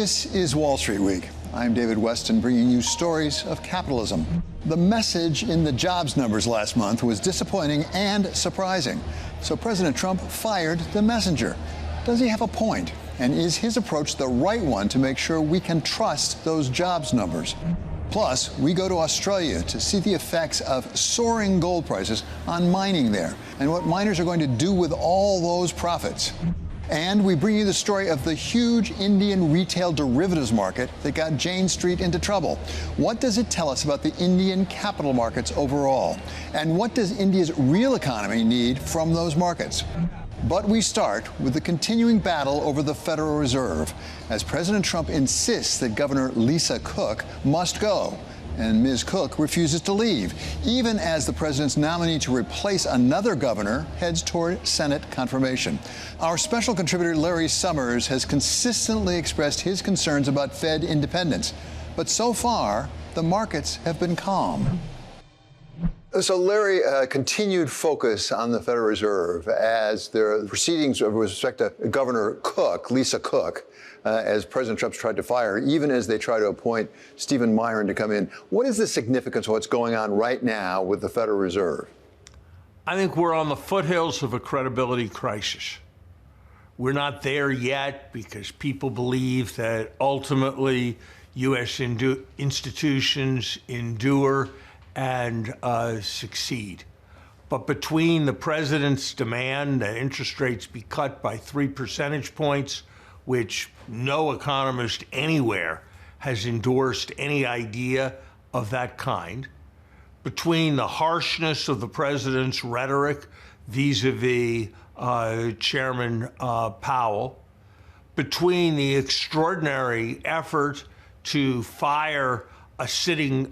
This is Wall Street Week. I'm David Weston, bringing you stories of capitalism. The message in the jobs numbers last month was disappointing and surprising. So President Trump fired the messenger. Does he have a point? And is his approach the right one to make sure we can trust those jobs numbers? Plus, we go to Australia to see the effects of soaring gold prices on mining there and what miners are going to do with all those profits. And we bring you the story of the huge Indian retail derivatives market that got Jane Street into trouble. What does it tell us about the Indian capital markets overall? And what does India's real economy need from those markets? But we start with the continuing battle over the Federal Reserve, as President Trump insists that Governor Lisa Cook must go. And Ms. Cook refuses to leave, even as the president's nominee to replace another governor heads toward Senate confirmation. Our special contributor Larry Summers has consistently expressed his concerns about Fed independence. But so far, the markets have been calm. So, Larry, continued focus on the Federal Reserve as there are proceedings with respect to Governor Cook, Lisa Cook, as President Trump's tried to fire, even as they try to appoint Stephen Myron to come in. What is the significance of what's going on right now with the Federal Reserve? I think we're on the foothills of a credibility crisis. We're not there yet because people believe that ultimately U.S. institutions endure and succeed. But between the president's demand that interest rates be cut by 3 percentage points, which no economist anywhere has endorsed any idea of that kind, between the harshness of the president's rhetoric vis-a-vis Chairman Powell, between the extraordinary effort to fire a sitting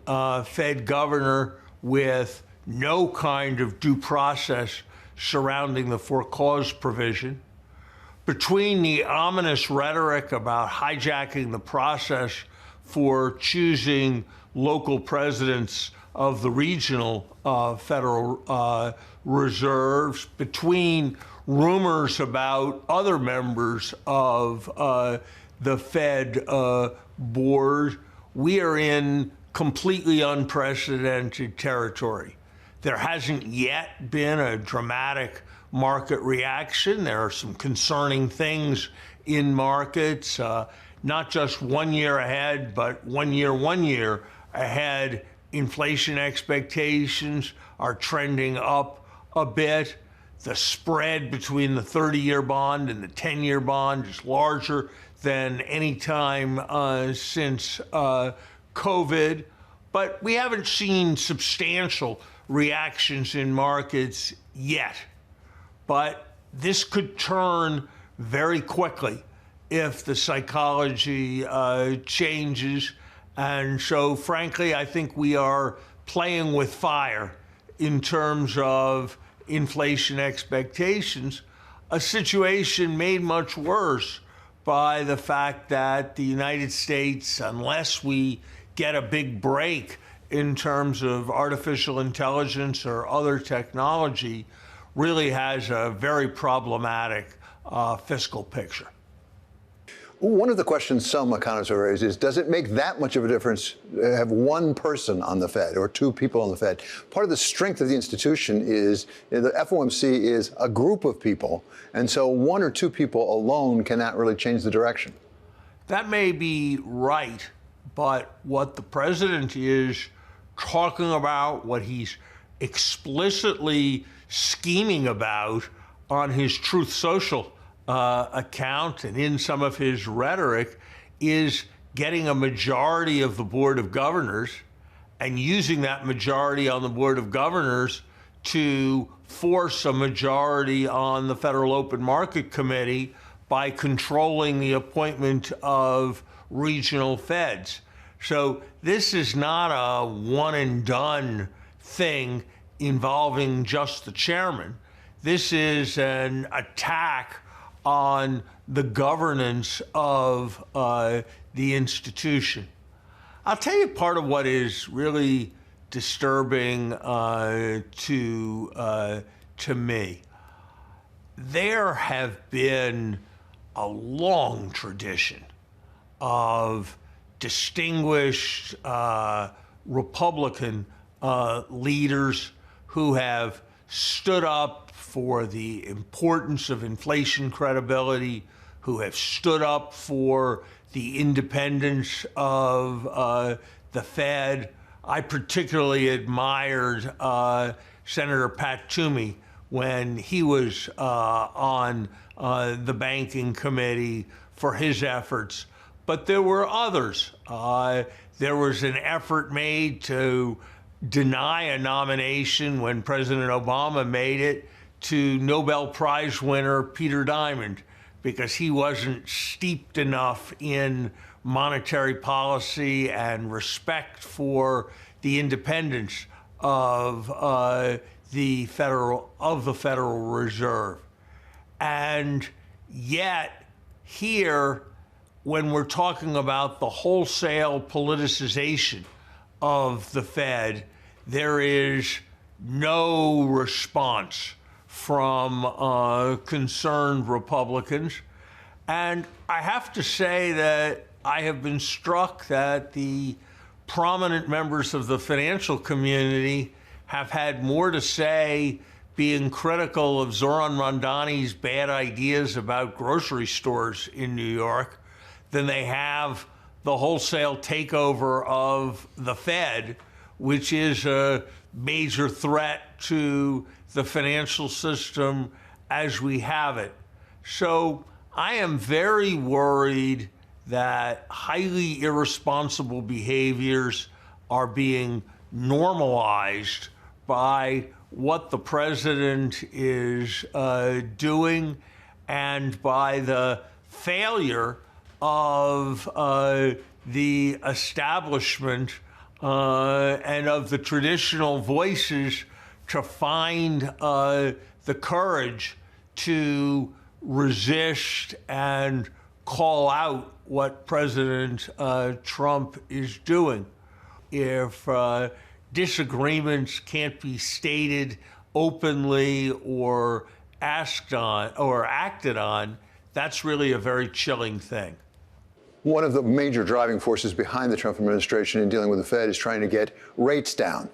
Fed governor with no kind of due process surrounding the for-cause provision, between the ominous rhetoric about hijacking the process for choosing local presidents of the regional Federal Reserves, between rumors about other members of the Fed board, we are in completely unprecedented territory. There hasn't yet been a dramatic market reaction. There are some concerning things in markets, not just 1 year ahead, but 1 year ahead. Inflation expectations are trending up a bit. The spread between the 30-year bond and the 10-year bond is larger than any time since COVID. But we haven't seen substantial reactions in markets yet. But this could turn very quickly if the psychology changes. And so, frankly, I think we are playing with fire in terms of inflation expectations, a situation made much worse by the fact that the United States, unless we get a big break in terms of artificial intelligence or other technology, really has a very problematic fiscal picture. One of the questions some economists have raised is, does it make that much of a difference to have one person on the Fed or two people on the Fed? Part of the strength of the institution is the FOMC is a group of people, and so one or two people alone cannot really change the direction. That may be right, but what the president is talking about, what he's explicitly scheming about on his Truth Social account and in some of his rhetoric, is getting a majority of the Board of Governors and using that majority on the Board of Governors to force a majority on the Federal Open Market Committee by controlling the appointment of regional feds. So this is not a one and done thing involving just the chairman. This is an attack on the governance of the institution. I'll tell you part of what is really disturbing to me. There have been a long tradition of distinguished Republican leaders who have stood up for the importance of inflation credibility, who have stood up for the independence of the Fed. I particularly admired Senator Pat Toomey when he was on the banking committee for his efforts. But there were others. There was an effort made to deny a nomination when President Obama made it to Nobel Prize winner Peter Diamond because he wasn't steeped enough in monetary policy and respect for the independence of the Federal Reserve. And yet here, when we're talking about the wholesale politicization of the Fed, there is no response from concerned Republicans. And I have to say that I have been struck that the prominent members of the financial community have had more to say being critical of Zoran Mondani's bad ideas about grocery stores in New York than they have the wholesale takeover of the Fed, which is a major threat to the financial system as we have it. So I am very worried that highly irresponsible behaviors are being normalized by what the president is doing and by the failure of the establishment and of the traditional voices to find the courage to resist and call out what President Trump is doing. If disagreements can't be stated openly or asked on or acted on, that's really a very chilling thing. One of the major driving forces behind the Trump administration in dealing with the Fed is trying to get rates down,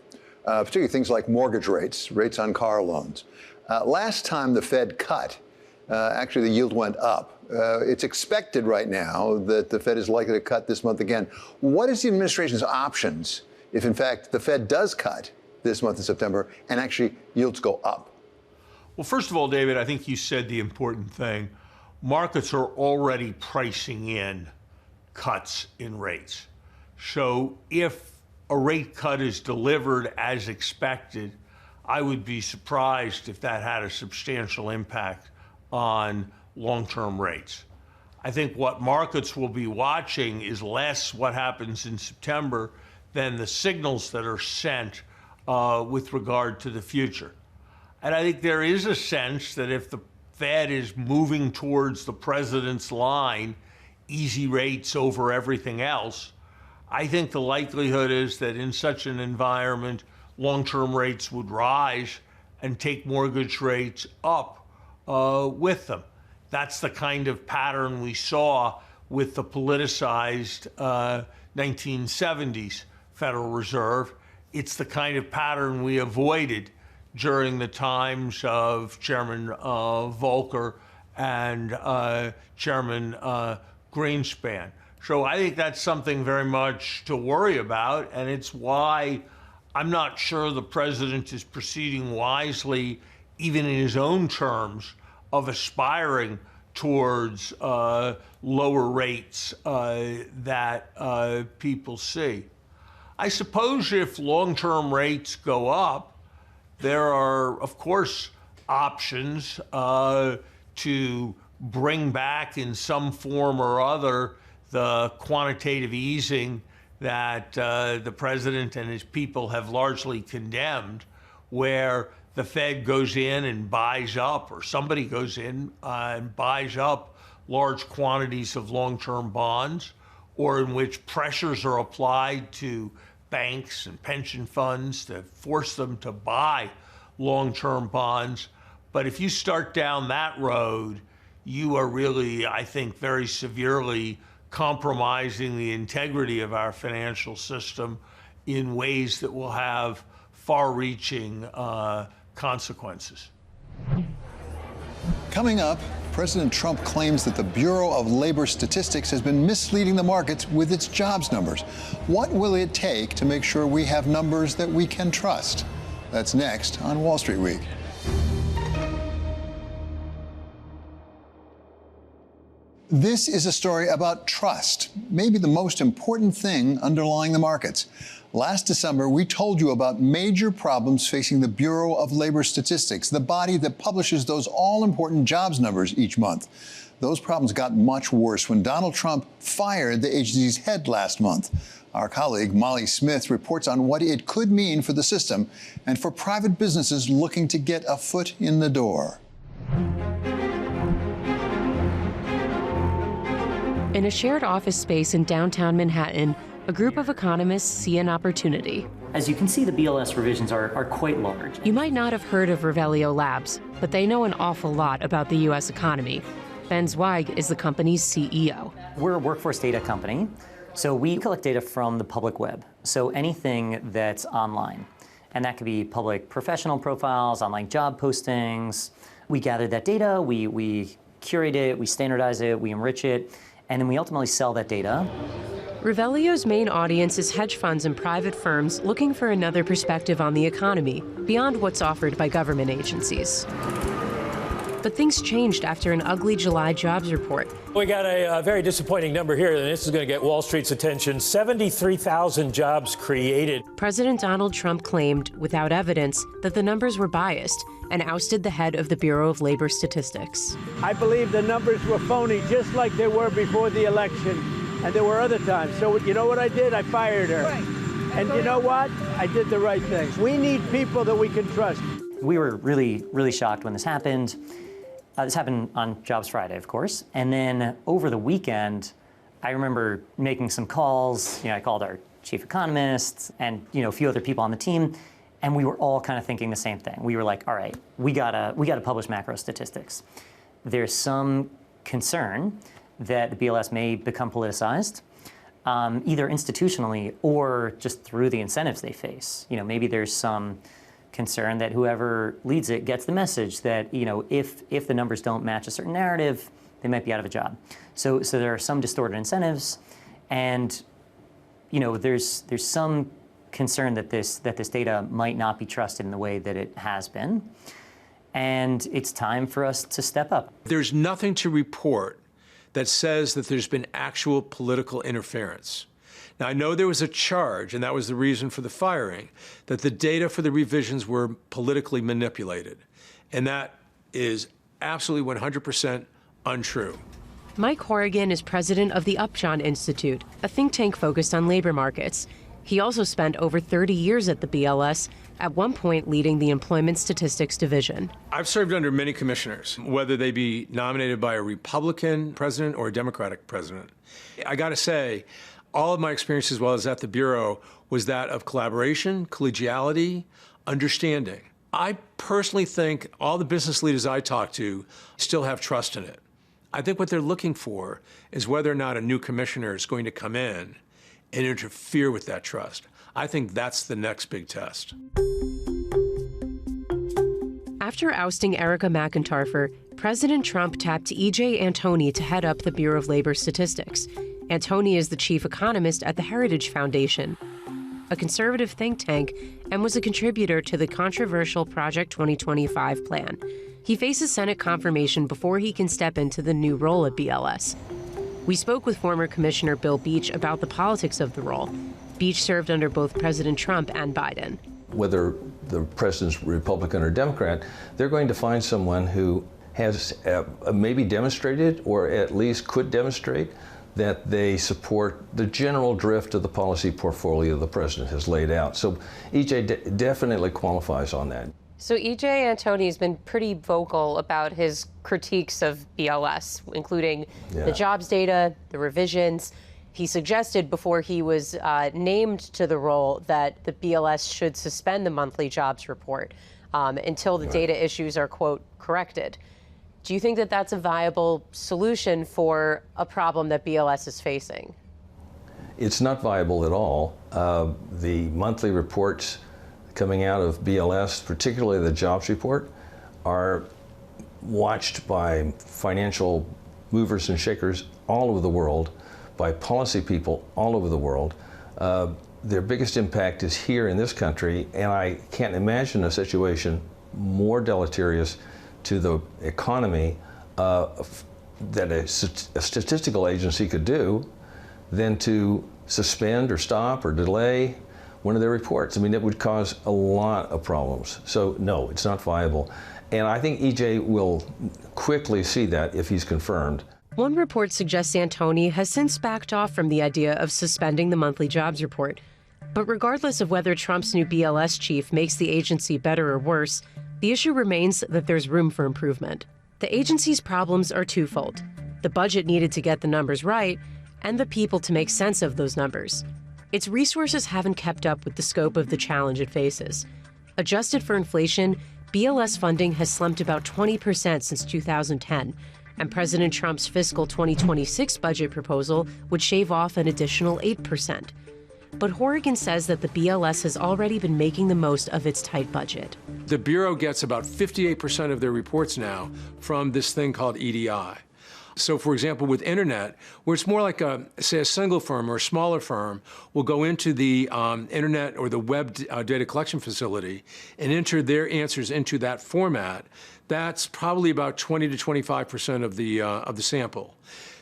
particularly things like mortgage rates, rates on car loans. Last time the Fed cut, actually the yield went up. It's expected right now that the Fed is likely to cut this month again. What is the administration's options if, in fact, the Fed does cut this month in September and actually yields go up? Well, first of all, David, I think you said the important thing. Markets are already pricing in cuts in rates. So if a rate cut is delivered as expected, I would be surprised if that had a substantial impact on long-term rates. I think what markets will be watching is less what happens in September than the signals that are sent with regard to the future. And I think there is a sense that if the Fed is moving towards the president's line, easy rates over everything else, I think the likelihood is that in such an environment, long-term rates would rise and take mortgage rates up with them. That's the kind of pattern we saw with the politicized 1970s Federal Reserve. It's the kind of pattern we avoided during the times of Chairman Volcker and Chairman Greenspan. So I think that's something very much to worry about, and it's why I'm not sure the president is proceeding wisely, even in his own terms, of aspiring towards lower rates that people see. I suppose if long-term rates go up, there are, of course, options to bring back in some form or other the quantitative easing that the president and his people have largely condemned, where the Fed goes in and buys up, or somebody goes in and buys up large quantities of long-term bonds, or in which pressures are applied to banks and pension funds to force them to buy long-term bonds. But if you start down that road, you are really, I think, very severely compromising the integrity of our financial system in ways that will have far-reaching consequences. Coming up, President Trump claims that the Bureau of Labor Statistics has been misleading the markets with its jobs numbers. What will it take to make sure we have numbers that we can trust? That's next on Wall Street Week. This is a story about trust, maybe the most important thing underlying the markets. Last December, we told you about major problems facing the Bureau of Labor Statistics, the body that publishes those all-important jobs numbers each month. Those problems got much worse when Donald Trump fired the agency's head last month. Our colleague Molly Smith reports on what it could mean for the system and for private businesses looking to get a foot in the door. In a shared office space in downtown Manhattan, a group of economists see an opportunity. As you can see, the BLS revisions are quite large. You might not have heard of Revelio Labs, but they know an awful lot about the U.S. economy. Ben Zweig is the company's CEO. We're a workforce data company, so we collect data from the public web, so anything that's online. And that could be public professional profiles, online job postings. We gather that data, we curate it, we standardize it, we enrich it, and then we ultimately sell that data. Revelio's main audience is hedge funds and private firms looking for another perspective on the economy, beyond what's offered by government agencies. But things changed after an ugly July jobs report. We got a very disappointing number here, and this is going to get Wall Street's attention. 73,000 jobs created. President Donald Trump claimed, without evidence, that the numbers were biased and ousted the head of the Bureau of Labor Statistics. I believe the numbers were phony, just like they were before the election, and there were other times. So you know what I did? I fired her. Right. And you know what? I did the right thing. We need people that we can trust. We were really, really shocked when this happened. This happened on Jobs Friday, of course. And then over the weekend, I remember making some calls. I called our chief economist and a few other people on the team, and we were all kind of thinking the same thing. We were like, all right, we gotta publish macro statistics. There's some concern that the BLS may become politicized, either institutionally or just through the incentives they face. Maybe there's some concern that whoever leads it gets the message that if the numbers don't match a certain narrative, they might be out of a job. So there are some distorted incentives, and there's some concern that this data might not be trusted in the way that it has been, and it's time for us to step up. There's nothing to report that says that there's been actual political interference. Now, I know there was a charge, and that was the reason for the firing, that the data for the revisions were politically manipulated. And that is absolutely 100% untrue. Mike Horrigan is president of the Upjohn Institute, a think tank focused on labor markets. He also spent over 30 years at the BLS, at one point leading the Employment Statistics Division. I've served under many commissioners, whether they be nominated by a Republican president or a Democratic president. I got to say, all of my experiences while I was at the Bureau was that of collaboration, collegiality, understanding. I personally think all the business leaders I talk to still have trust in it. I think what they're looking for is whether or not a new commissioner is going to come in and interfere with that trust. I think that's the next big test. After ousting Erica McIntarfer, President Trump tapped E.J. Antoni to head up the Bureau of Labor Statistics. Antoni is the chief economist at the Heritage Foundation, a conservative think tank, and was a contributor to the controversial Project 2025 plan. He faces Senate confirmation before he can step into the new role at BLS. We spoke with former Commissioner Bill Beach about the politics of the role. Beach served under both President Trump and Biden. Whether the president's Republican or Democrat, they're going to find someone who has maybe demonstrated, or at least could demonstrate, that they support the general drift of the policy portfolio the president has laid out. So EJ definitely qualifies on that. So E.J. Antoni has been pretty vocal about his critiques of BLS, including the jobs data, the revisions. He suggested before he was named to the role that the BLS should suspend the monthly jobs report until the data issues are, quote, corrected. Do you think that that's a viable solution for a problem that BLS is facing? It's not viable at all. The monthly reports coming out of BLS, particularly the jobs report, are watched by financial movers and shakers all over the world, by policy people all over the world. Their biggest impact is here in this country, and I can't imagine a situation more deleterious to the economy that a statistical agency could do than to suspend or stop or delay one of their reports. I mean, it would cause a lot of problems. So no, it's not viable. And I think EJ will quickly see that if he's confirmed. One report suggests Antony has since backed off from the idea of suspending the monthly jobs report. But regardless of whether Trump's new BLS chief makes the agency better or worse, the issue remains that there's room for improvement. The agency's problems are twofold: the budget needed to get the numbers right, and the people to make sense of those numbers. Its resources haven't kept up with the scope of the challenge it faces. Adjusted for inflation, BLS funding has slumped about 20% since 2010, and President Trump's fiscal 2026 budget proposal would shave off an additional 8%. But Horrigan says that the BLS has already been making the most of its tight budget. The Bureau gets about 58% of their reports now from this thing called EDI. So, for example, with Internet, where it's more like, say, a single firm or a smaller firm will go into the Internet or the web data collection facility and enter their answers into that format, that's probably about 20 to 25% of the sample.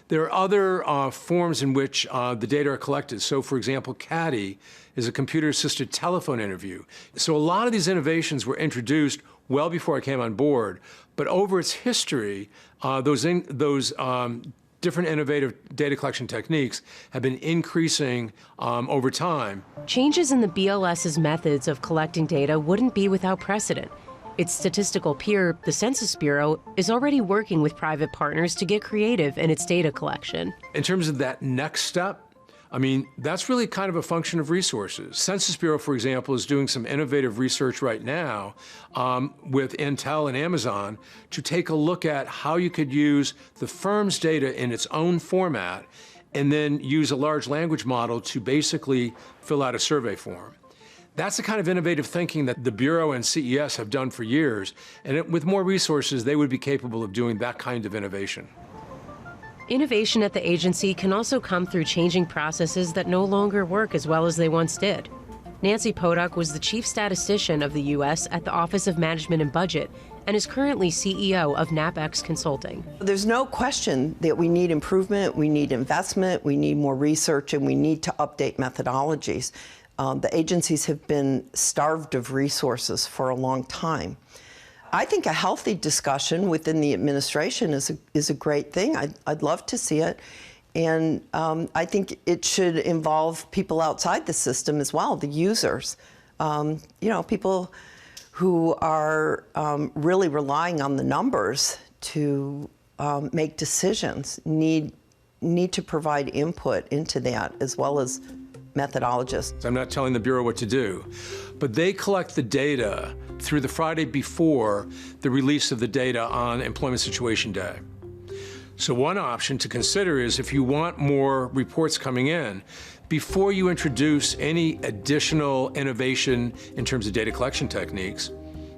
There are other forms in which the data are collected. So, for example, CADI is a computer-assisted telephone interview. So a lot of these innovations were introduced well before I came on board, but over its history, those different innovative data collection techniques have been increasing over time. Changes in the BLS's methods of collecting data wouldn't be without precedent. Its statistical peer, the Census Bureau, is already working with private partners to get creative in its data collection. In terms of that next step, I mean, that's really kind of a function of resources. Census Bureau, for example, is doing some innovative research right now with Intel and Amazon to take a look at how you could use the firm's data in its own format and then use a large language model to basically fill out a survey form. That's the kind of innovative thinking that the Bureau and CES have done for years, and with more resources, they would be capable of doing that kind of innovation. Innovation at the agency can also come through changing processes that no longer work as well as they once did. Nancy Potok was the chief statistician of the U.S. at the Office of Management and Budget and is currently CEO of NapX Consulting. There's no question that we need improvement, we need investment, we need more research, and we need to update methodologies. The agencies have been starved of resources for a long time. I think a healthy discussion within the administration is a great thing. I'd love to see it. And I think it should involve people outside the system as well, the users. You know, people who are really relying on the numbers to make decisions need to provide input into that, as well as methodologists. I'm not telling the Bureau what to do, but they collect the data through the Friday before the release of the data on Employment Situation Day. So one option to consider is, if you want more reports coming in, before you introduce any additional innovation in terms of data collection techniques,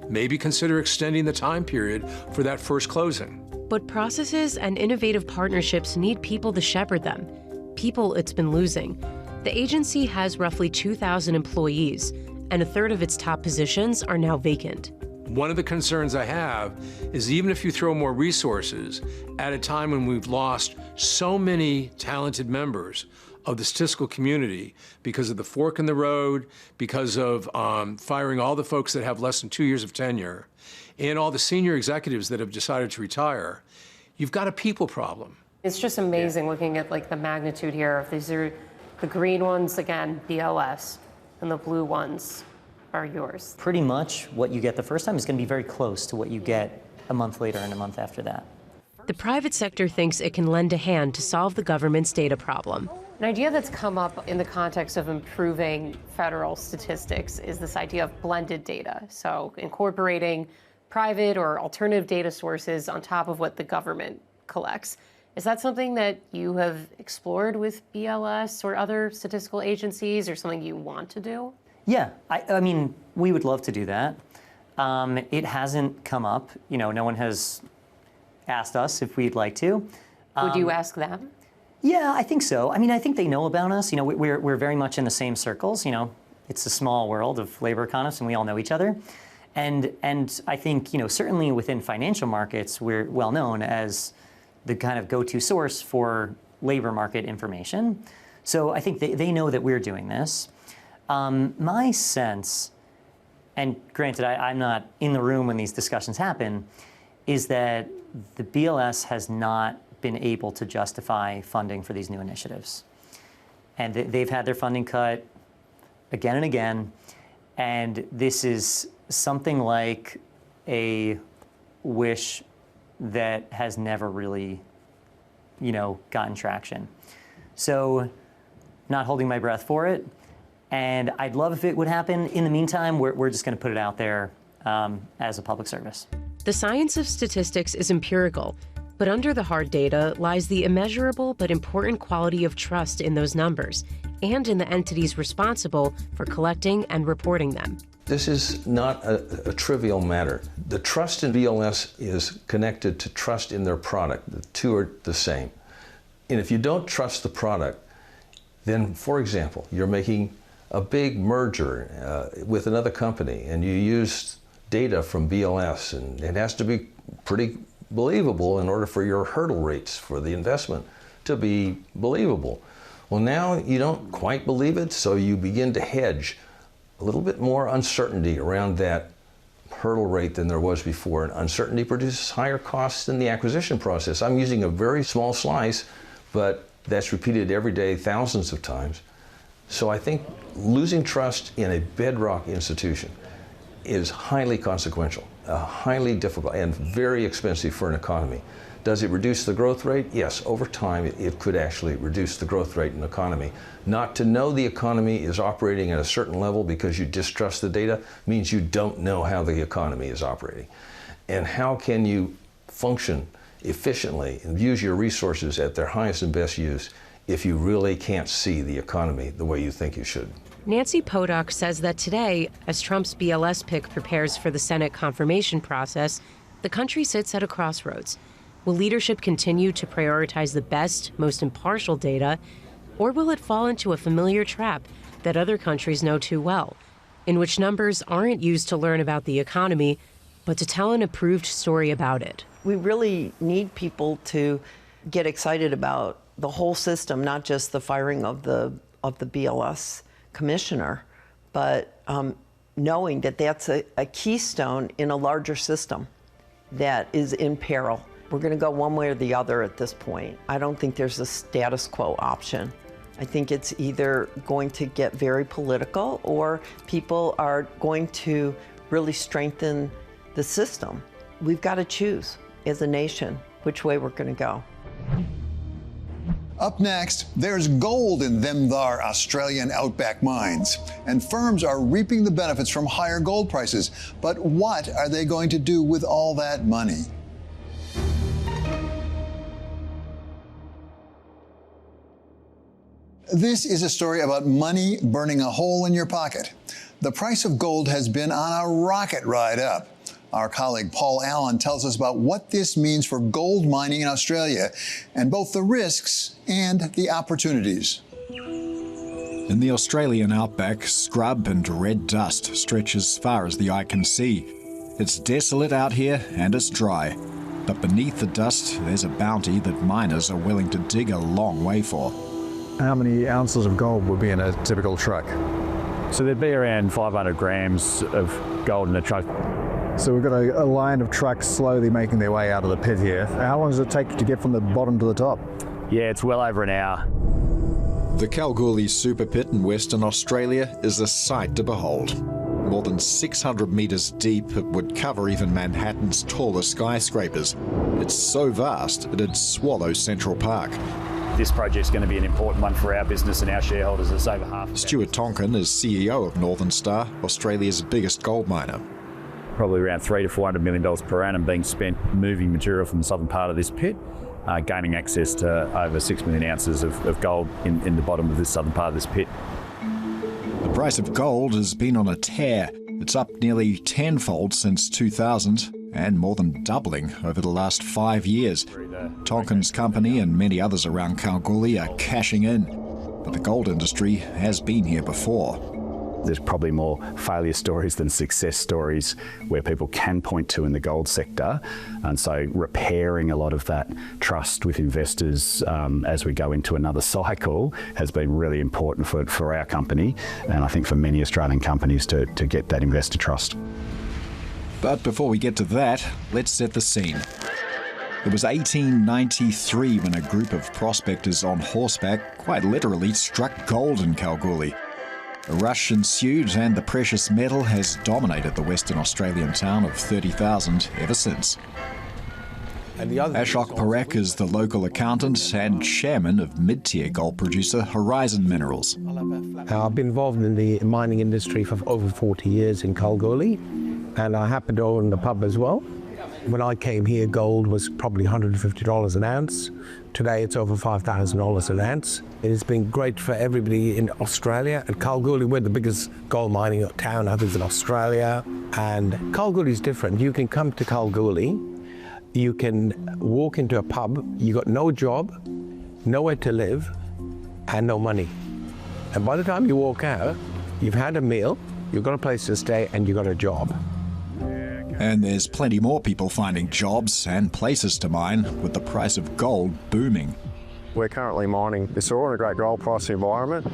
maybe consider extending the time period for that first closing. But processes and innovative partnerships need people to shepherd them. People it's been losing. The agency has roughly 2,000 employees, and a third of its top positions are now vacant. One of the concerns I have is, even if you throw more resources at a time when we've lost so many talented members of the statistical community because of the fork in the road, because of firing all the folks that have less than 2 years of tenure, and all the senior executives that have decided to retire, you've got a people problem. It's just amazing looking at like the magnitude here. If these are the green ones, again, BLS, and the blue ones are yours. Pretty much what you get the first time is going to be very close to what you get a month later and a month after that. The private sector thinks it can lend a hand to solve the government's data problem. An idea that's come up in the context of improving federal statistics is this idea of blended data. So incorporating private or alternative data sources on top of what the government collects. Is that something that you have explored with BLS or other statistical agencies, or something you want to do? Yeah, I mean, we would love to do that. It hasn't come up. No one has asked us if we'd like to. Would you ask them? Yeah, I think so. I mean, I think they know about us. We're very much in the same circles. It's a small world of labor economists, and we all know each other. And I think, certainly within financial markets, we're well known as the kind of go-to source for labor market information. So I think they know that we're doing this. My sense, and granted, I'm not in the room when these discussions happen, is that the BLS has not been able to justify funding for these new initiatives. And they've had their funding cut again and again. And this is something like a wish that has never really, gotten traction. So not holding my breath for it. And I'd love if it would happen. In the meantime, we're just going to put it out there as a public service. The science of statistics is empirical, but under the hard data lies the immeasurable but important quality of trust in those numbers and in the entities responsible for collecting and reporting them. This is not a trivial matter. The trust in BLS is connected to trust in their product. The two are the same. And if you don't trust the product, then, for example, you're making a big merger with another company and you use data from BLS, and it has to be pretty believable in order for your hurdle rates for the investment to be believable. Well, now you don't quite believe it, so you begin to hedge a little bit more uncertainty around that hurdle rate than there was before. And uncertainty produces higher costs in the acquisition process. I'm using a very small slice, but that's repeated every day thousands of times. So I think losing trust in a bedrock institution is highly consequential, highly difficult, and very expensive for an economy. Does it reduce the growth rate? Yes, over time it could actually reduce the growth rate in the economy. Not to know the economy is operating at a certain level because you distrust the data means you don't know how the economy is operating. And how can you function efficiently and use your resources at their highest and best use if you really can't see the economy the way you think you should? Nancy Podock says that today, as Trump's BLS pick prepares for the Senate confirmation process, the country sits at a crossroads. Will leadership continue to prioritize the best, most impartial data, or will it fall into a familiar trap that other countries know too well, in which numbers aren't used to learn about the economy, but to tell an approved story about it? We really need people to get excited about the whole system, not just the firing of the BLS commissioner, but knowing that that's a keystone in a larger system that is in peril. We're going to go one way or the other at this point. I don't think there's a status quo option. I think it's either going to get very political or people are going to really strengthen the system. We've got to choose as a nation which way we're going to go. Up next, there's gold in them thar Australian outback mines, and firms are reaping the benefits from higher gold prices. But what are they going to do with all that money? This is a story about money burning a hole in your pocket. The price of gold has been on a rocket ride up. Our colleague Paul Allen tells us about what this means for gold mining in Australia and both the risks and the opportunities. In the Australian outback, scrub and red dust stretch as far as the eye can see. It's desolate out here and it's dry. But beneath the dust, there's a bounty that miners are willing to dig a long way for. How many ounces of gold would be in a typical truck? So there'd be around 500 grams of gold in a truck. So we've got a line of trucks slowly making their way out of the pit here. How long does it take to get from the bottom to the top? Yeah, it's well over an hour. The Kalgoorlie Super Pit in Western Australia is a sight to behold. More than 600 metres deep, it would cover even Manhattan's tallest skyscrapers. It's so vast, it'd swallow Central Park. This project's going to be an important one for our business and our shareholders. It's over half. Stuart Tonkin is CEO of Northern Star, Australia's biggest gold miner. probably around $300 to $400 million per annum being spent moving material from the southern part of this pit, gaining access to over 6 million ounces of gold in the bottom of this southern part of this pit. The price of gold has been on a tear. It's up nearly tenfold since 2000 and more than doubling over the last 5 years. Tonkin's company and many others around Kalgoorlie are cashing in, but the gold industry has been here before. There's probably more failure stories than success stories where people can point to in the gold sector. And so repairing a lot of that trust with investors as we go into another cycle has been really important for our company, and I think for many Australian companies to get that investor trust. But before we get to that, let's set the scene. It was 1893 when a group of prospectors on horseback quite literally struck gold in Kalgoorlie. A rush ensued and the precious metal has dominated the Western Australian town of 30,000 ever since. Ashok Parekh is the local accountant and chairman of mid-tier gold producer Horizon Minerals. I've been involved in the mining industry for over 40 years in Kalgoorlie, and I happen to own a pub as well. When I came here, gold was probably $150 an ounce. Today it's over $5,000 an ounce. It has been great for everybody in Australia. And Kalgoorlie, we're the biggest gold mining town, I think, in Australia. And Kalgoorlie is different. You can come to Kalgoorlie, you can walk into a pub, you got no job, nowhere to live, and no money. And by the time you walk out, you've had a meal, you've got a place to stay, and you've got a job. And there's plenty more people finding jobs and places to mine, with the price of gold booming. We're currently mining this ore in a great gold price environment.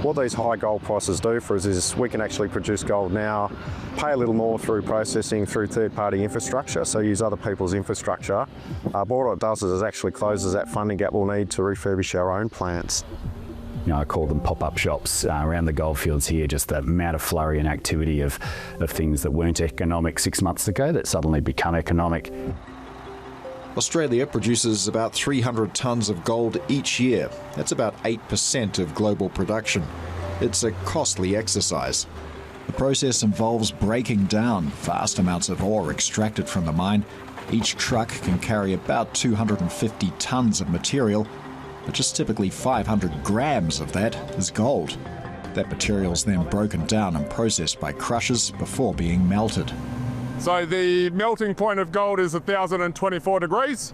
What these high gold prices do for us is we can actually produce gold now, pay a little more through processing through third-party infrastructure, so use other people's infrastructure. But what it does is it actually closes that funding gap we'll need to refurbish our own plants. You know, I call them pop-up shops around the goldfields here, just the amount of flurry and activity of things that weren't economic 6 months ago that suddenly become economic. Australia produces about 300 tonnes of gold each year. That's about 8% of global production. It's a costly exercise. The process involves breaking down vast amounts of ore extracted from the mine. Each truck can carry about 250 tonnes of material, but just typically 500 grams of that is gold. That material's then broken down and processed by crushers before being melted. So the melting point of gold is 1,024 degrees.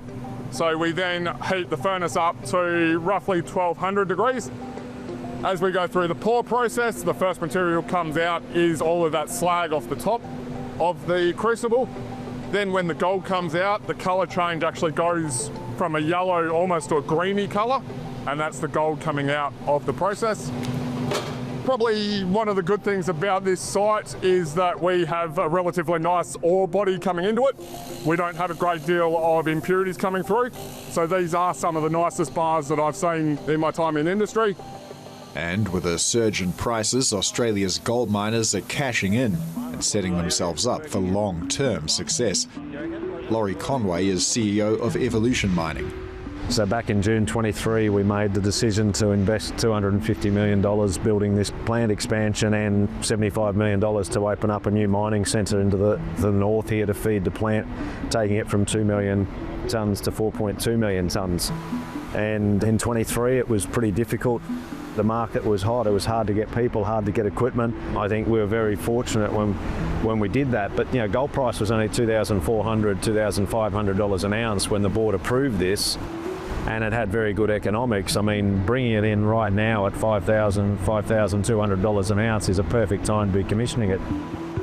So we then heat the furnace up to roughly 1,200 degrees. As we go through the pour process, the first material comes out is all of that slag off the top of the crucible. Then when the gold comes out, the colour change actually goes from a yellow almost to a greeny colour, and that's the gold coming out of the process. Probably one of the good things about this site is that we have a relatively nice ore body coming into it. We don't have a great deal of impurities coming through, so these are some of the nicest bars that I've seen in my time in industry. And with a surge in prices, Australia's gold miners are cashing in and setting themselves up for long-term success. Laurie Conway is CEO of Evolution Mining. So back in June 23, we made the decision to invest $250 million building this plant expansion and $75 million to open up a new mining centre into the north here to feed the plant, taking it from 2 million tonnes to 4.2 million tonnes. And in 23, it was pretty difficult. The market was hot, it was hard to get people, hard to get equipment. I think we were very fortunate when we did that, but you know, gold price was only $2,400, $2,500 an ounce when the board approved this, and it had very good economics. I mean, bringing it in right now at $5,000, $5,200 an ounce is a perfect time to be commissioning it.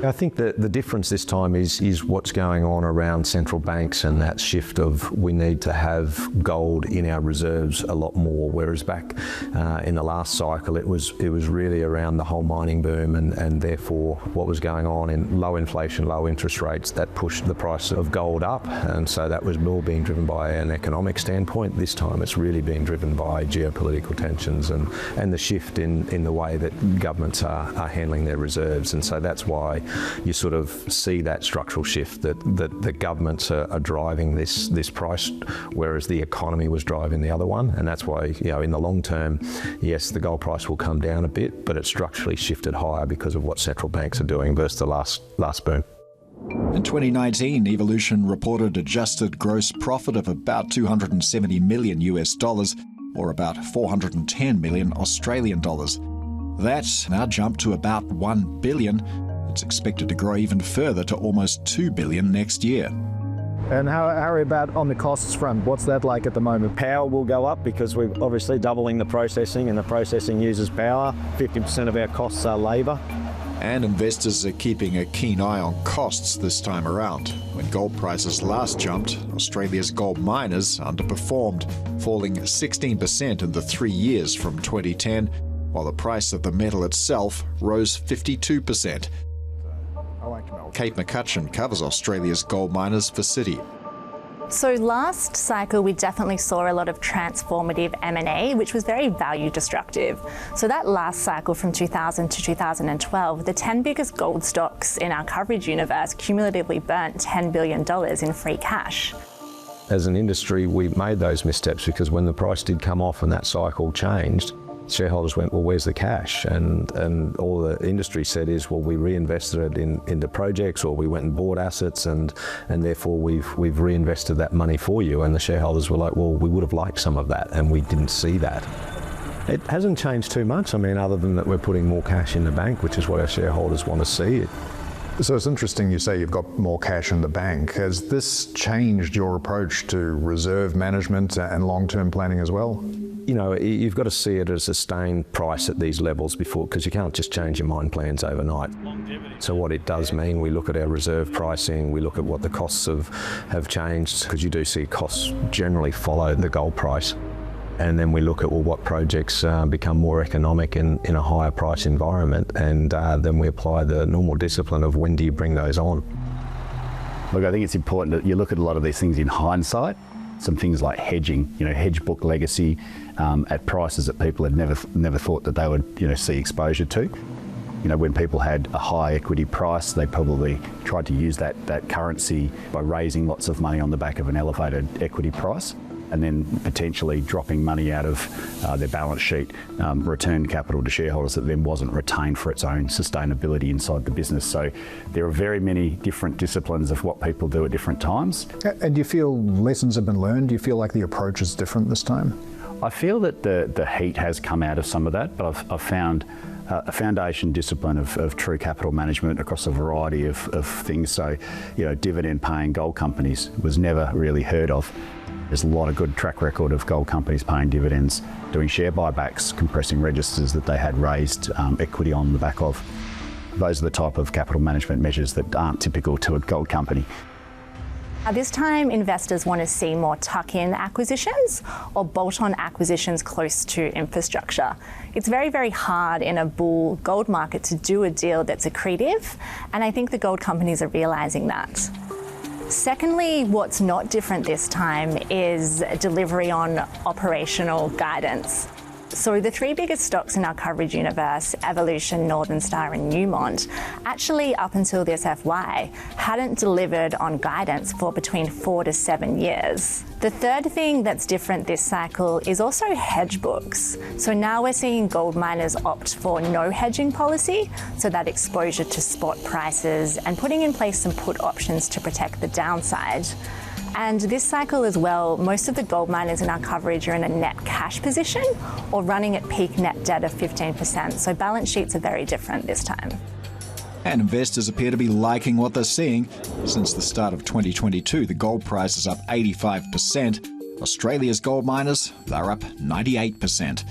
I think that the difference this time is what's going on around central banks and that shift of we need to have gold in our reserves a lot more, whereas back in the last cycle it was really around the whole mining boom and therefore what was going on in low inflation, low interest rates that pushed the price of gold up, and so that was more being driven by an economic standpoint. This time it's really being driven by geopolitical tensions and the shift in the way that governments are handling their reserves, and so that's why you sort of see that structural shift that the governments are driving this price, whereas the economy was driving the other one. And that's why, you know, in the long term, yes, the gold price will come down a bit, but it's structurally shifted higher because of what central banks are doing versus the last boom. In 2019, Evolution reported adjusted gross profit of about $270 million US, or about 410 million Australian dollars. That's now jumped to about $1 billion. It's expected to grow even further to almost $2 billion next year. And how about on the costs front? What's that like at the moment? Power will go up because we're obviously doubling the processing, and the processing uses power. 50% of our costs are labour. And investors are keeping a keen eye on costs this time around. When gold prices last jumped, Australia's gold miners underperformed, falling 16% in the 3 years from 2010, while the price of the metal itself rose 52%. Kate McCutcheon covers Australia's gold miners for Citi. So last cycle, we definitely saw a lot of transformative M&A, which was very value destructive. So that last cycle from 2000 to 2012, the 10 biggest gold stocks in our coverage universe cumulatively burnt $10 billion in free cash. As an industry, we made those missteps because when the price did come off and that cycle changed, shareholders went, well, where's the cash? And all the industry said is, well, we reinvested it into projects, or we went and bought assets, and therefore we've reinvested that money for you. And the shareholders were like, well, we would have liked some of that, and we didn't see that. It hasn't changed too much, I mean, other than that we're putting more cash in the bank, which is what our shareholders want to see. So it's interesting you say you've got more cash in the bank. Has this changed your approach to reserve management and long-term planning as well? You know, you've got to see it as a sustained price at these levels before, because you can't just change your mine plans overnight. So what it does mean, we look at our reserve pricing, we look at what the costs have changed, because you do see costs generally follow the gold price. And then we look at, well, what projects become more economic in a higher price environment, and then we apply the normal discipline of when do you bring those on. Look, I think it's important that you look at a lot of these things in hindsight. Some things like hedging, hedge book legacy at prices that people had never thought that they would, see exposure to. When people had a high equity price, they probably tried to use that currency by raising lots of money on the back of an elevated equity price, and then potentially dropping money out of their balance sheet, return capital to shareholders that then wasn't retained for its own sustainability inside the business. So there are very many different disciplines of what people do at different times. And do you feel lessons have been learned? Do you feel like the approach is different this time? I feel that the heat has come out of some of that, but I've found a foundation discipline of true capital management across a variety of things. So, dividend paying gold companies was never really heard of. There's a lot of good track record of gold companies paying dividends, doing share buybacks, compressing registers that they had raised equity on the back of. Those are the type of capital management measures that aren't typical to a gold company. This time, investors want to see more tuck-in acquisitions or bolt-on acquisitions close to infrastructure. It's very, very hard in a bull gold market to do a deal that's accretive, and I think the gold companies are realising that. Secondly, what's not different this time is delivery on operational guidance. So the three biggest stocks in our coverage universe, Evolution, Northern Star and Newmont, actually up until this FY hadn't delivered on guidance for between 4 to 7 years. The third thing that's different this cycle is also hedge books. So now we're seeing gold miners opt for no hedging policy, so that exposure to spot prices, and putting in place some put options to protect the downside. And this cycle as well, most of the gold miners in our coverage are in a net cash position or running at peak net debt of 15%. So balance sheets are very different this time. And investors appear to be liking what they're seeing. Since the start of 2022, the gold price is up 85%. Australia's gold miners, they're up 98%.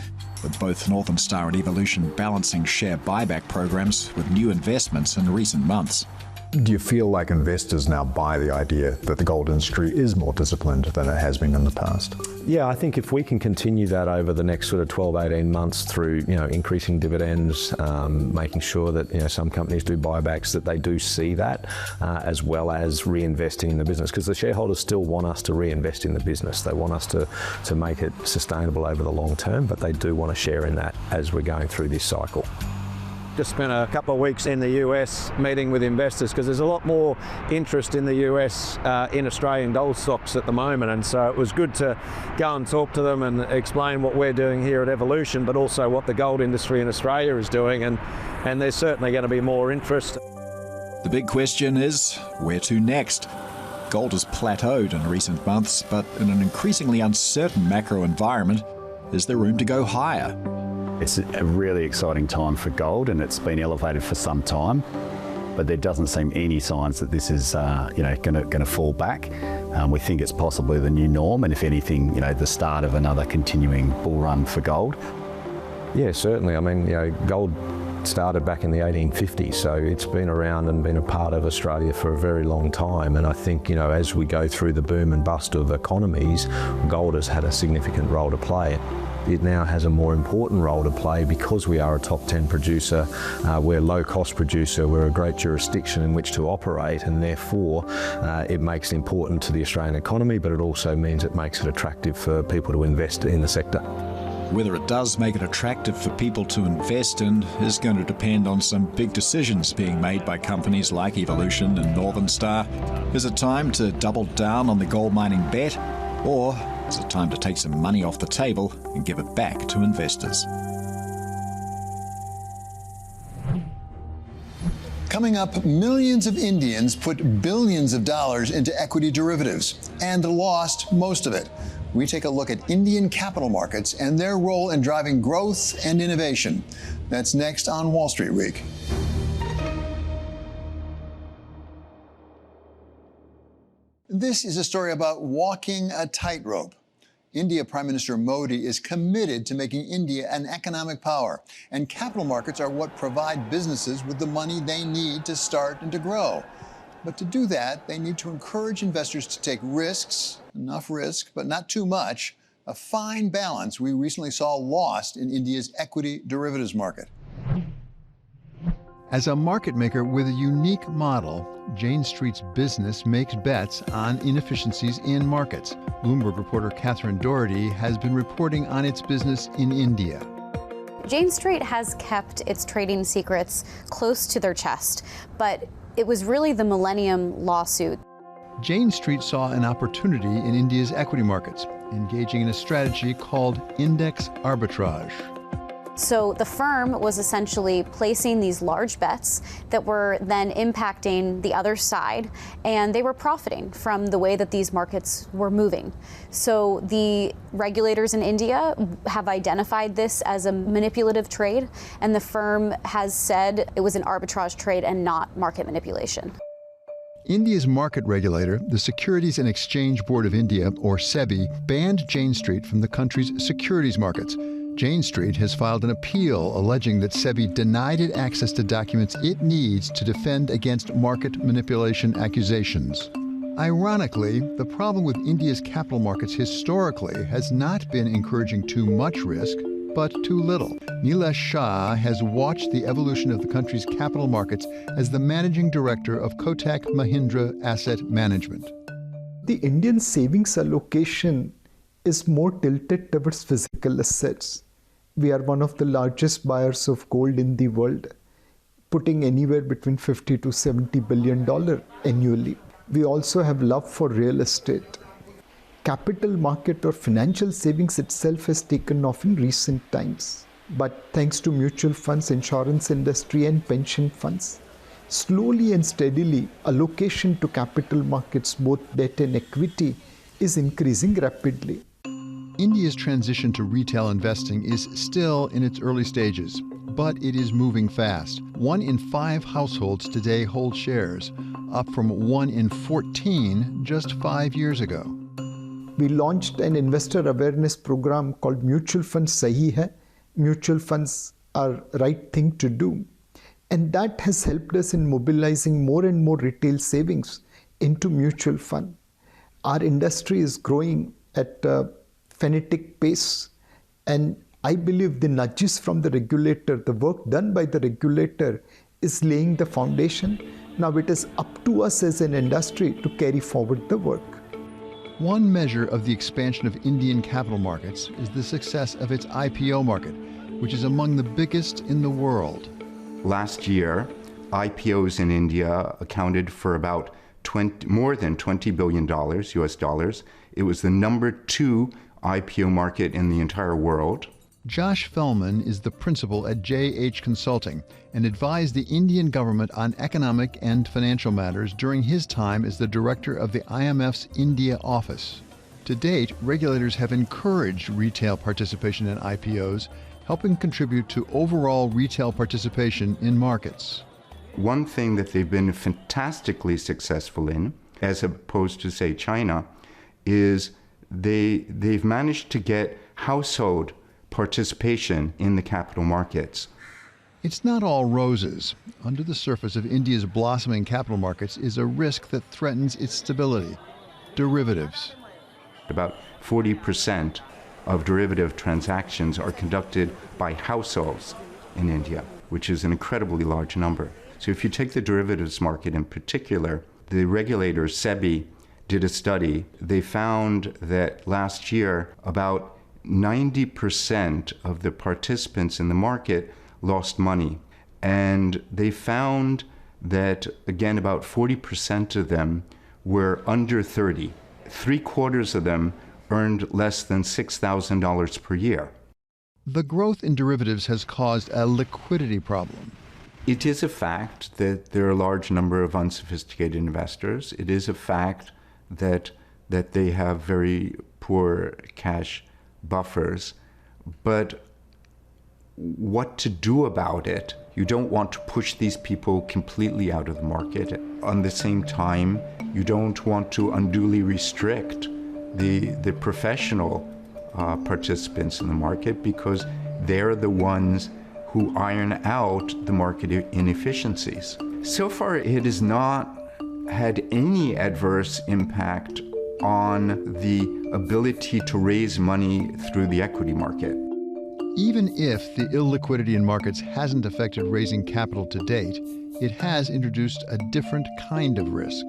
With both Northern Star and Evolution balancing share buyback programs with new investments in recent months. Do you feel like investors now buy the idea that the gold industry is more disciplined than it has been in the past? Yeah, I think if we can continue that over the next sort of 12, 18 months through, increasing dividends, making sure that, some companies do buybacks, that they do see that, as well as reinvesting in the business, because the shareholders still want us to reinvest in the business. They want us to make it sustainable over the long term, but they do want to share in that as we're going through this cycle. Just spent a couple of weeks in the US meeting with investors, because there's a lot more interest in the US in Australian gold stocks at the moment, and so it was good to go and talk to them and explain what we're doing here at Evolution, but also what the gold industry in Australia is doing, and there's certainly going to be more interest. The big question is, where to next? Gold has plateaued in recent months, but in an increasingly uncertain macro environment, is there room to go higher? It's a really exciting time for gold, and it's been elevated for some time, but there doesn't seem any signs that this is going to fall back. We think it's possibly the new norm, and if anything, the start of another continuing bull run for gold. Yeah, certainly. I mean, gold started back in the 1850s, so it's been around and been a part of Australia for a very long time. And I think, as we go through the boom and bust of economies, gold has had a significant role to play. It now has a more important role to play because we are a top 10 producer, we're a low-cost producer, we're a great jurisdiction in which to operate, and therefore it makes it important to the Australian economy, but it also means it makes it attractive for people to invest in the sector. Whether it does make it attractive for people to invest in is going to depend on some big decisions being made by companies like Evolution and Northern Star. Is it time to double down on the gold mining bet, or is it time to take some money off the table and give it back to investors? Coming up, millions of Indians put billions of dollars into equity derivatives and lost most of it. We take a look at Indian capital markets and their role in driving growth and innovation. That's next on Wall Street Week. This is a story about walking a tightrope. India Prime Minister Modi is committed to making India an economic power, and capital markets are what provide businesses with the money they need to start and to grow. But to do that, they need to encourage investors to take risks, enough risk, but not too much, a fine balance we recently saw lost in India's equity derivatives market. As a market maker with a unique model, Jane Street's business makes bets on inefficiencies in markets. Bloomberg reporter Catherine Doherty has been reporting on its business in India. Jane Street has kept its trading secrets close to their chest, but it was really the Millennium lawsuit. Jane Street saw an opportunity in India's equity markets, engaging in a strategy called index arbitrage. So the firm was essentially placing these large bets that were then impacting the other side, and they were profiting from the way that these markets were moving. So the regulators in India have identified this as a manipulative trade, and the firm has said it was an arbitrage trade and not market manipulation. India's market regulator, the Securities and Exchange Board of India, or SEBI, banned Jane Street from the country's securities markets. Jane Street has filed an appeal alleging that SEBI denied it access to documents it needs to defend against market manipulation accusations. Ironically, the problem with India's capital markets historically has not been encouraging too much risk, but too little. Nilesh Shah has watched the evolution of the country's capital markets as the managing director of Kotak Mahindra Asset Management. The Indian savings allocation is more tilted towards physical assets. We are one of the largest buyers of gold in the world, putting anywhere between $50 to $70 billion annually. We also have love for real estate. Capital market or financial savings itself has taken off in recent times. But thanks to mutual funds, insurance industry and pension funds, slowly and steadily allocation to capital markets, both debt and equity, is increasing rapidly. India's transition to retail investing is still in its early stages, but it is moving fast. 1 in 5 households today hold shares, up from 1 in 14 just 5 years ago. We launched an investor awareness program called Mutual Funds Sahi Hai. Mutual funds are right thing to do. And that has helped us in mobilizing more and more retail savings into mutual fund. Our industry is growing at a frenetic pace, and I believe the nudges from the regulator, the work done by the regulator, is laying the foundation. Now it is up to us as an industry to carry forward the work. One measure of the expansion of Indian capital markets is the success of its IPO market, which is among the biggest in the world. Last year, IPOs in India accounted for about more than $20 billion US dollars. It was the number 2 IPO market in the entire world. Josh Fellman is the principal at JH Consulting and advised the Indian government on economic and financial matters during his time as the director of the IMF's India office. To date, regulators have encouraged retail participation in IPOs, helping contribute to overall retail participation in markets. One thing that they've been fantastically successful in, as opposed to, say, China, is they've managed to get household participation in the capital markets. It's not all roses. Under the surface of India's blossoming capital markets is a risk that threatens its stability: derivatives. About 40% of derivative transactions are conducted by households in India, which is an incredibly large number. So if you take the derivatives market in particular, the regulator, SEBI, did a study. They found that last year, about 90% of the participants in the market lost money. And they found that, again, about 40% of them were under 30. 3/4 of them earned less than $6,000 per year. The growth in derivatives has caused a liquidity problem. It is a fact that there are a large number of unsophisticated investors. It is a fact that they have very poor cash buffers. But what to do about it? You don't want to push these people completely out of the market. On the same time, you don't want to unduly restrict the professional participants in the market, because they're the ones who iron out the market inefficiencies. So far, it has not had any adverse impact on the ability to raise money through the equity market. Even if the illiquidity in markets hasn't affected raising capital to date, it has introduced a different kind of risk.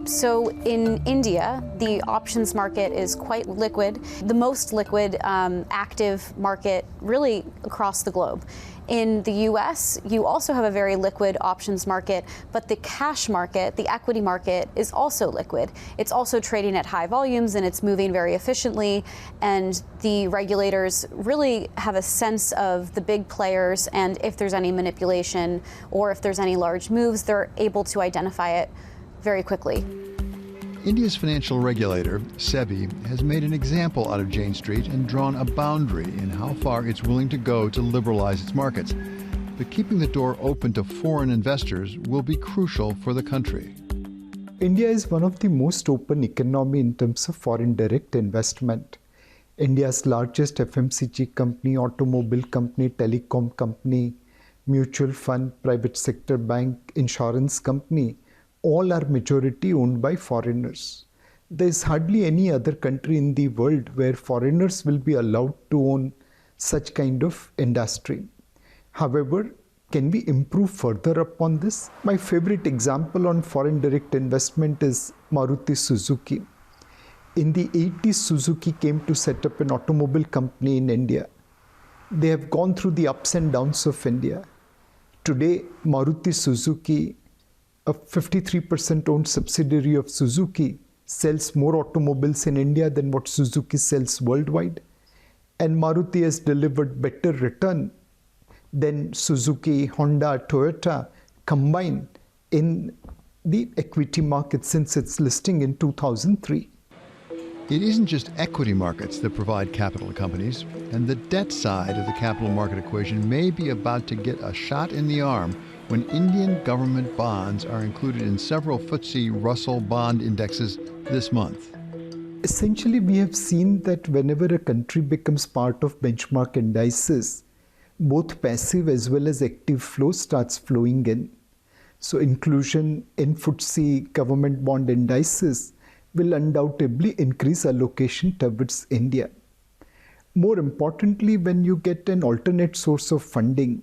So in India, the options market is quite liquid, the most liquid active market really across the globe. In the US, you also have a very liquid options market, but the cash market, the equity market, is also liquid. It's also trading at high volumes and it's moving very efficiently. And the regulators really have a sense of the big players, and if there's any manipulation or if there's any large moves, they're able to identify it very quickly. India's financial regulator, SEBI, has made an example out of Jane Street and drawn a boundary in how far it's willing to go to liberalize its markets. But keeping the door open to foreign investors will be crucial for the country. India is one of the most open economy in terms of foreign direct investment. India's largest FMCG company, automobile company, telecom company, mutual fund, private sector bank, insurance company, all are majority owned by foreigners. There is hardly any other country in the world where foreigners will be allowed to own such kind of industry. However, can we improve further upon this? My favorite example on foreign direct investment is Maruti Suzuki. In the 80s, Suzuki came to set up an automobile company in India. They have gone through the ups and downs of India. Today, Maruti Suzuki, a 53% owned subsidiary of Suzuki, sells more automobiles in India than what Suzuki sells worldwide. And Maruti has delivered better return than Suzuki, Honda, Toyota combined in the equity market since its listing in 2003. It isn't just equity markets that provide capital to companies, and the debt side of the capital market equation may be about to get a shot in the arm when Indian government bonds are included in several FTSE Russell bond indexes this month. Essentially, we have seen that whenever a country becomes part of benchmark indices, both passive as well as active flow starts flowing in. So inclusion in FTSE government bond indices will undoubtedly increase allocation towards India. More importantly, when you get an alternate source of funding,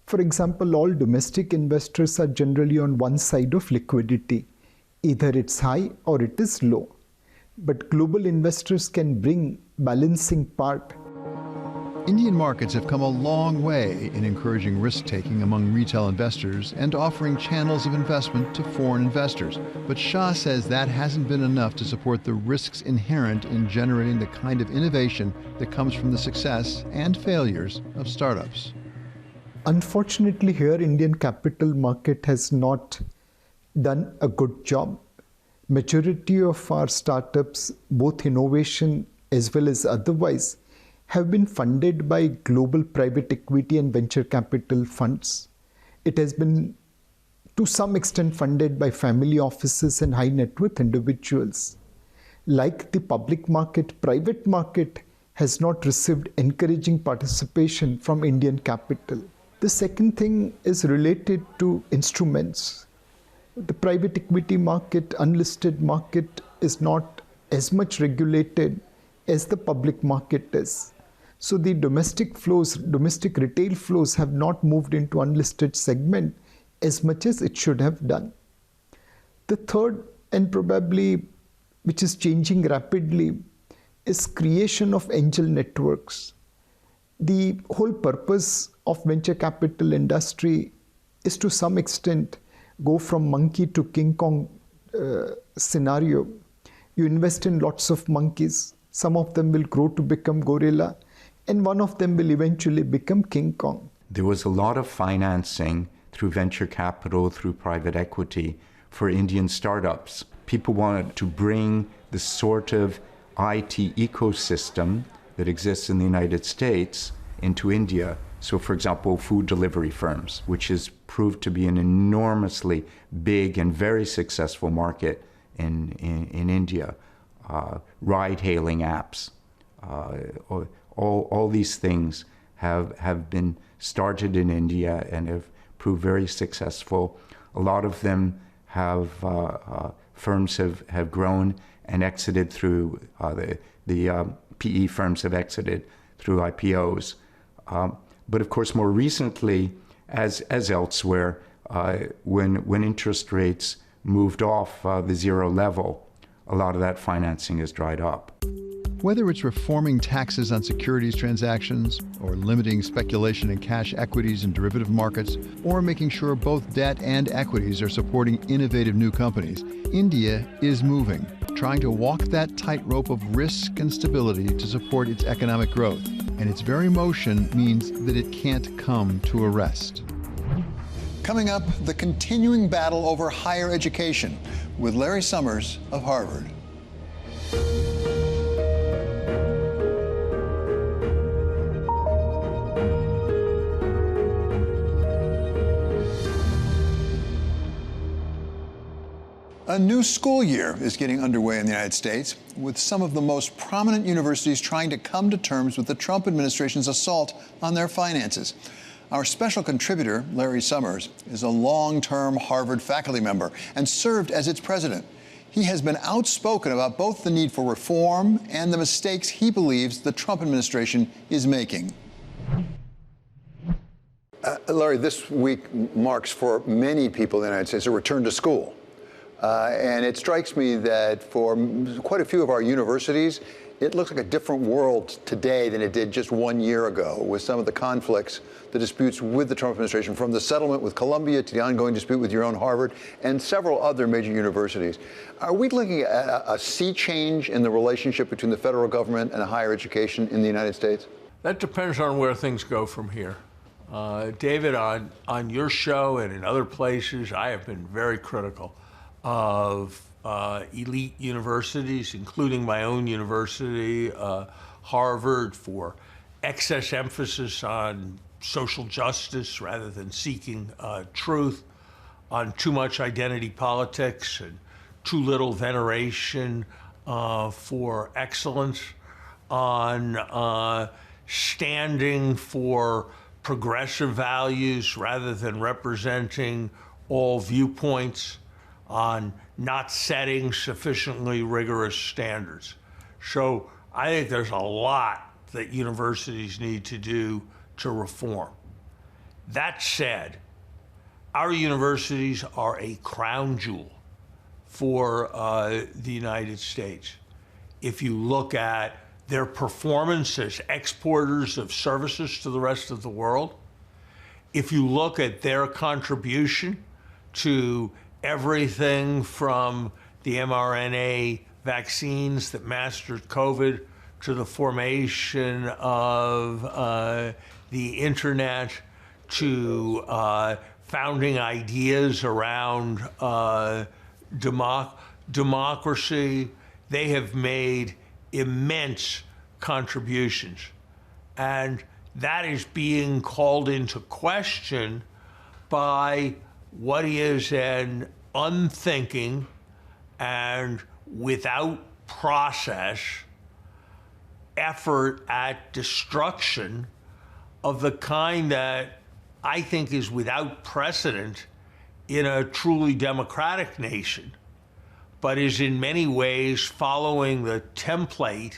for example, all domestic investors are generally on one side of liquidity. Either it's high or it is low. But global investors can bring balancing part. Indian markets have come a long way in encouraging risk-taking among retail investors and offering channels of investment to foreign investors. But Shah says that hasn't been enough to support the risks inherent in generating the kind of innovation that comes from the success and failures of startups. Unfortunately, here Indian capital market has not done a good job. Majority of our startups, both innovation as well as otherwise, have been funded by global private equity and venture capital funds. It has been to some extent funded by family offices and high net worth individuals. Like the public market, private market has not received encouraging participation from Indian capital. The second thing is related to instruments. The private equity market, unlisted market is not as much regulated as the public market is. So the domestic flows, domestic retail flows have not moved into unlisted segment as much as it should have done. The third, and probably which is changing rapidly, is creation of angel networks. The whole purpose of venture capital industry is to some extent go from monkey to King Kong scenario. You invest in lots of monkeys, some of them will grow to become gorilla, and one of them will eventually become King Kong. There was a lot of financing through venture capital, through private equity for Indian startups. People wanted to bring the sort of IT ecosystem that exists in the United States into India. So, for example, food delivery firms, which has proved to be an enormously big and very successful market in India. Ride-hailing apps. All these things have been started in India and have proved very successful. A lot of them have firms have grown and exited through the PE firms have exited through IPOs. But of course, more recently, as elsewhere, when interest rates moved off the zero level, a lot of that financing has dried up. Whether it's reforming taxes on securities transactions, or limiting speculation in cash equities and derivative markets, or making sure both debt and equities are supporting innovative new companies, India is moving, trying to walk that tightrope of risk and stability to support its economic growth. And its very motion means that it can't come to a rest. Coming up, the continuing battle over higher education with Larry Summers of Harvard. A new school year is getting underway in the United States, with some of the most prominent universities trying to come to terms with the Trump administration's assault on their finances. Our special contributor, Larry Summers, is a long-term Harvard faculty member and served as its president. He has been outspoken about both the need for reform and the mistakes he believes the Trump administration is making. Larry, this week marks for many people in the United States a return to school. And it strikes me that for quite a few of our universities, it looks like a different world today than it did just 1 year ago, with some of the conflicts, the disputes with the Trump administration, from the settlement with Columbia to the ongoing dispute with your own Harvard and several other major universities. Are we looking at a sea change in the relationship between the federal government and higher education in the United States? That depends on where things go from here. David, on your show and in other places, I have been very critical of elite universities, including my own university, Harvard, for excess emphasis on social justice rather than seeking truth, on too much identity politics and too little veneration for excellence, on standing for progressive values rather than representing all viewpoints, on not setting sufficiently rigorous standards. So I think there's a lot that universities need to do to reform. That said, our universities are a crown jewel for the United States. If you look at their performance as exporters of services to the rest of the world. If you look at their contribution to everything from the mRNA vaccines that mastered COVID to the formation of the internet, to founding ideas around democracy, they have made immense contributions. And that is being called into question by what is an unthinking and without process effort at destruction of the kind that I think is without precedent in a truly democratic nation, but is in many ways following the template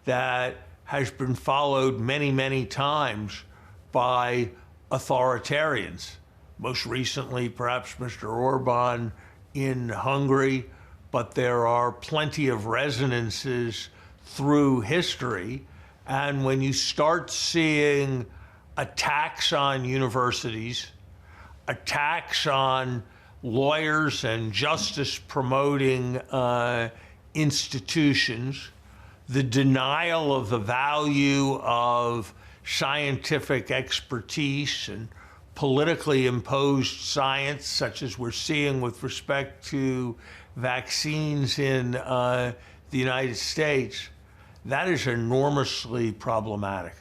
that has been followed many, many times by authoritarians. Most recently, perhaps Mr. Orban in Hungary, but there are plenty of resonances through history. And when you start seeing attacks on universities, attacks on lawyers and justice promoting institutions, the denial of the value of scientific expertise and politically imposed science, such as we're seeing with respect to vaccines in the United States, that is enormously problematic.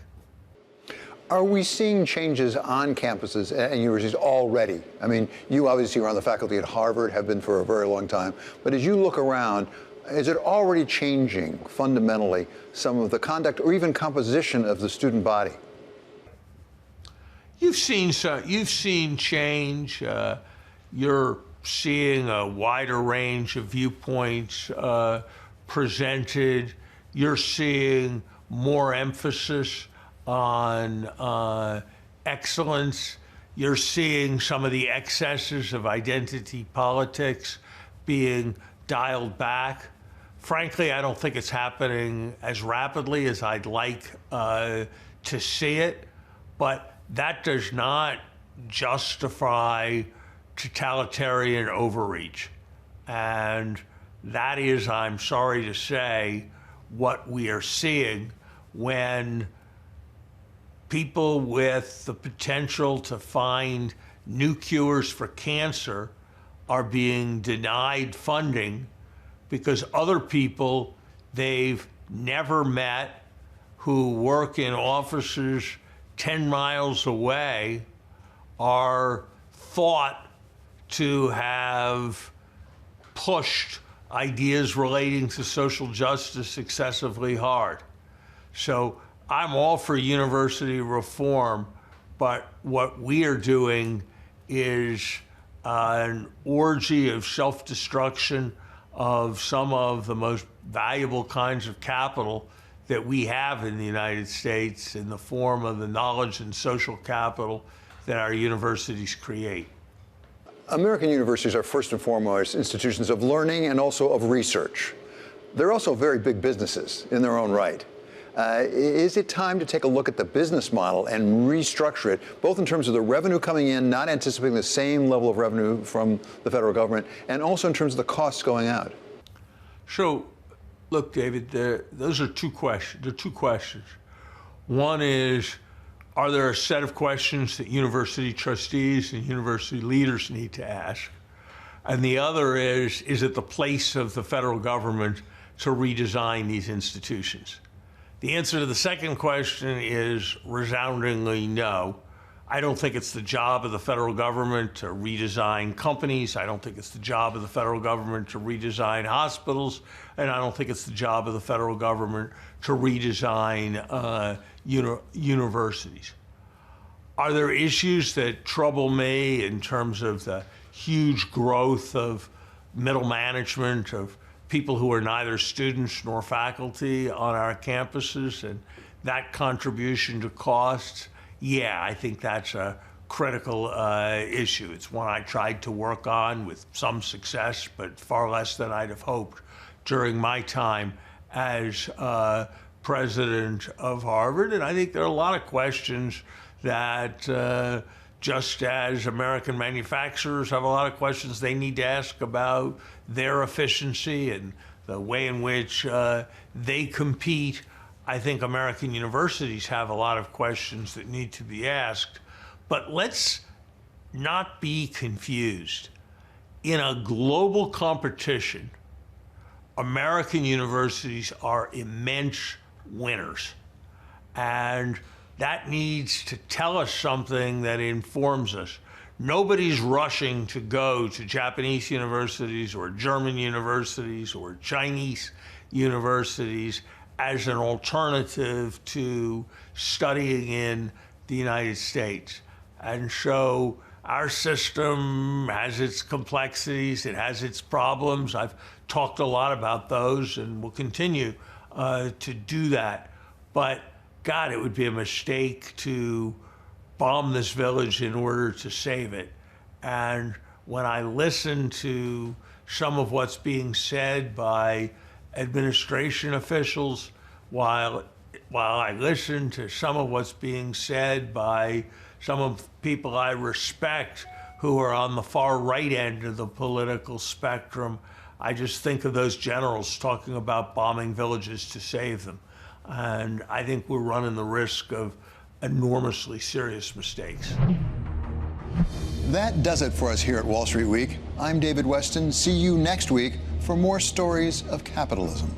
Are we seeing changes on campuses and universities already? I mean, you obviously are on the faculty at Harvard, have been for a very long time, but as you look around, is it already changing fundamentally some of the conduct or even composition of the student body? You've seen change. You're seeing a wider range of viewpoints presented. You're seeing more emphasis on excellence. You're seeing some of the excesses of identity politics being dialed back. Frankly, I don't think it's happening as rapidly as I'd like to see it, but that does not justify totalitarian overreach. And that is, I'm sorry to say, what we are seeing when people with the potential to find new cures for cancer are being denied funding because other people they've never met who work in offices 10 miles away are thought to have pushed ideas relating to social justice excessively hard. So I'm all for university reform, but what we are doing is an orgy of self-destruction of some of the most valuable kinds of capital that we have in the United States in the form of the knowledge and social capital that our universities create. American universities are first and foremost institutions of learning and also of research. They're also very big businesses in their own right. Is it time to take a look at the business model and restructure it, both in terms of the revenue coming in, not anticipating the same level of revenue from the federal government, and also in terms of the costs going out? So, look, David, those are two questions. There are two questions. One is, are there a set of questions that university trustees and university leaders need to ask? And the other is it the place of the federal government to redesign these institutions? The answer to the second question is resoundingly no. I don't think it's the job of the federal government to redesign companies. I don't think it's the job of the federal government to redesign hospitals. And I don't think it's the job of the federal government to redesign universities. Are there issues that trouble me in terms of the huge growth of middle management, of people who are neither students nor faculty on our campuses, and that contribution to costs? Yeah, I think that's a critical issue. It's one I tried to work on with some success, but far less than I'd have hoped during my time as president of Harvard. And I think there are a lot of questions that just as American manufacturers have a lot of questions they need to ask about their efficiency and the way in which they compete, I think American universities have a lot of questions that need to be asked. But let's not be confused. In a global competition, American universities are immense winners. And that needs to tell us something that informs us. Nobody's rushing to go to Japanese universities or German universities or Chinese universities as an alternative to studying in the United States. And so our system has its complexities, it has its problems. I've talked a lot about those and will continue to do that. But God, it would be a mistake to bomb this village in order to save it. And when I listen to some of what's being said by administration officials, while I listen to some of what's being said by some of the people I respect who are on the far right end of the political spectrum, I just think of those generals talking about bombing villages to save them. And I think we're running the risk of enormously serious mistakes. That does it for us here at Wall Street Week. I'm David Weston. See you next week for more stories of capitalism.